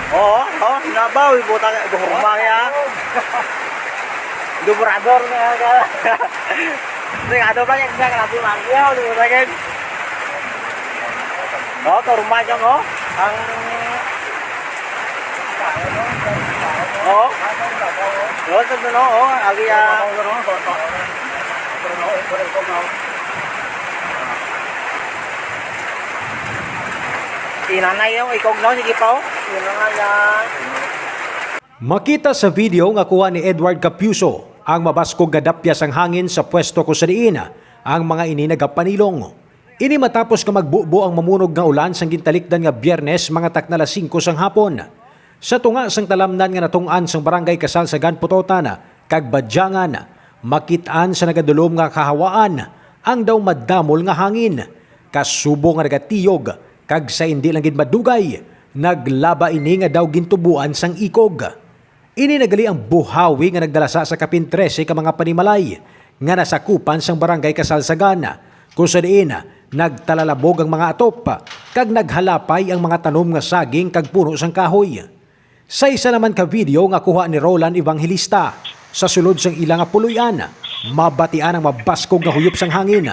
Oo, oh, nabaw, ibutang buhurma niya. Dubrador na ka. Sigado ba yung isang natin mangyaw, dubrador. Oh, turma dyan, oh. Ang... Oh. Oh, sa dulo, oh. Agi, inanay yung ikognaw, sige pa, oh. Inanay yan. Makita sa video nga kuha ni Edward Capuso ang mabaskog nga dapyas ang hangin sa pwesto ko sa diin ang mga ini nagapanilong. Ini matapos ka magbubo ang mamunog nga ulan sang gintalikdan nga Biyernes mga takna 5 sang hapon. Sa tunga sang talamnan nga natung-an sang barangay Kasalsagan Putotan kag Badyangan, makitaan sa nagadulom nga kahawaan ang daw madamol nga hangin. Kasubo nga nagatiyog kag sa hindi lang gid madugay, naglaba ini nga daw gintubuan sang ikog. Ini nagali ang buhawi nga nagdalasa sa kapin 13 ka mga panimalay nga nasakupan sang barangay Kasalsagan, kung sa diin nagtalalabog ang mga atop kag naghalapay ang mga tanom nga saging kag puno sang kahoy. Sa isa naman ka video nga kuha ni Roland Evangelista sa sulod sang ilang puluyan, mabatian ang mabaskog nga huyop sang hangin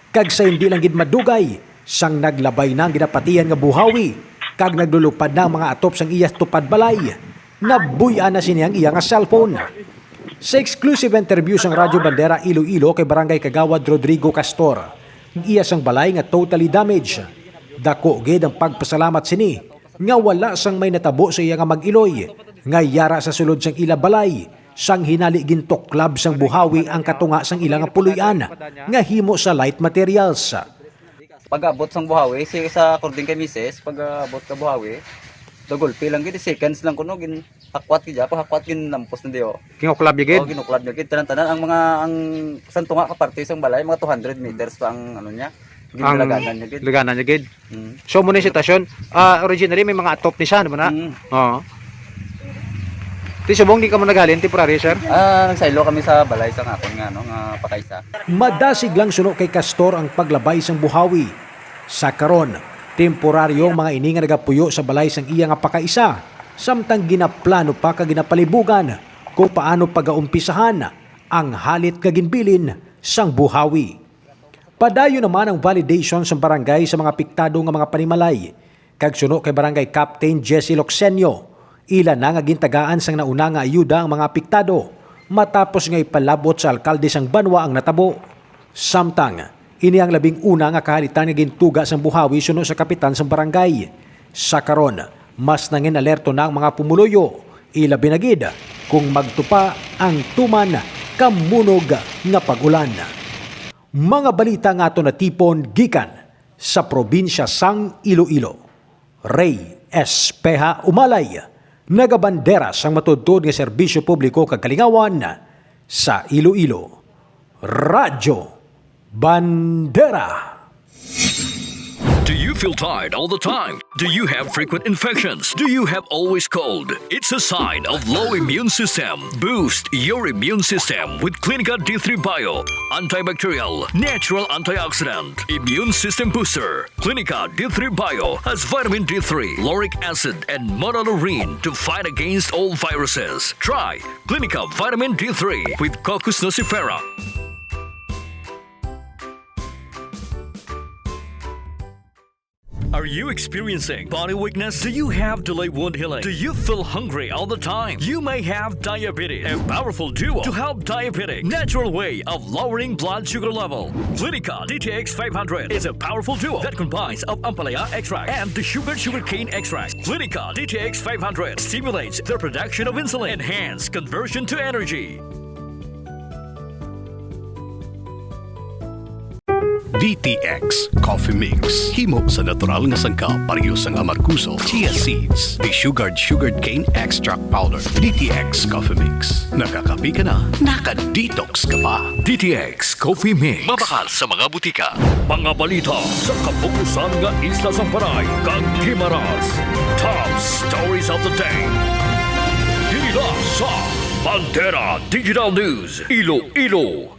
kag sa hindi lang gid madugay sang naglabay nang ginapatian nga buhawi kag naglulupad na ang mga atop sang iyas tupad balay. Nabuyan na siniyang iya nga cellphone. Sa exclusive interview sang Radyo Bandera Iloilo kay Barangay Kagawad Rodrigo Castor, iya sang balay nga totally damaged. Dako gid ang pagpasalamat sini nga wala sang may natabo sa iya nga mag-iloy nga yara sa sulod sang ila balay sang hinali gintoklab sang buhawi ang katunga sang ila nga puluyan nga himo sa light materials. Pag-abot sang buhawi, sa according kay Mrs., pag-abot ka buhawi, dagulpi lang gid, seconds lang kuno gin hakwat gid pa hakwat gin lampos na dio. Kinuklab gid. Oh, kinuklab gid tanan-tanan ang mga ang santunga ka parte sang balay mga 200 meters pa ang ano niya. Ginlaganan niya gid. Laganan niya gid. So mo ni sitwasyon, originally may mga atop ni siya, di ba na? Oo. Ti subong di ka mo nagalin temporary, sir? Nagsaylo kami sa balay sang akon nga no nga pakaysa. Madasig lang suno kay Castor ang paglabay sang buhawi. Sa karon, temporaryong mga ini nga nagapuyo sa balay sang iya nga pakaisa, samtang ginaplano pa ka ginapalibugan kung paano pagaumpisahan ang halit kaginbilin sang buhawi. Padayo naman ang validation sa barangay sa mga piktado nga mga panimalay. Kag suno kay Barangay Captain Jesse Loxenio, ila na nga gintagaan sang nauna nga ayuda ang mga piktado matapos nga ipalabot sa alkalde sang banwa ang natabo. Samtang ini ang labing una nga kahalitan nga gintuga sang buhawi suno sa kapitan sang barangay. Sa karon, mas nangin alerto na ang mga pumuluyo, ilabi na gid kung magtupa ang tuman kamunog nga pagulan. Mga balita nga ato na tipon gikan sa probinsya sang Iloilo. Ray Espeha Umalay, nagabandera sang matudtod nga serbisyo publiko kag kalingawan sa Iloilo. Radyo Bandera. Do you feel tired all the time? Do you have frequent infections? Do you have always cold? It's a sign of low immune system. Boost your immune system with Clinica D3 Bio, antibacterial, natural antioxidant, immune system booster. Clinica D3 Bio has vitamin D3, lauric acid, and monolurine to fight against all viruses. Try Clinica Vitamin D3 with Coccus nocifera. Are you experiencing body weakness? Do you have delayed wound healing? Do you feel hungry all the time? You may have diabetes. A powerful duo to help diabetic. Natural way of lowering blood sugar level. Clinica DTX 500 is a powerful duo that combines of ampalaya extract and the sugarcane extract. Clinica DTX 500 stimulates the production of insulin, enhance conversion to energy. DTX Coffee Mix. Himo sa natural nga sangka pareho sang amarguso, chia seeds, sugared cane extract powder. DTX Coffee Mix. Nakakapi ka na, naka-detox ka pa. DTX Coffee Mix. Mabakal sa mga butika. Mga balita sa kapukusan nga isla sang Paray, kag Guimaras. Top stories of the day. Dila sa Bandera Digital News, Iloilo.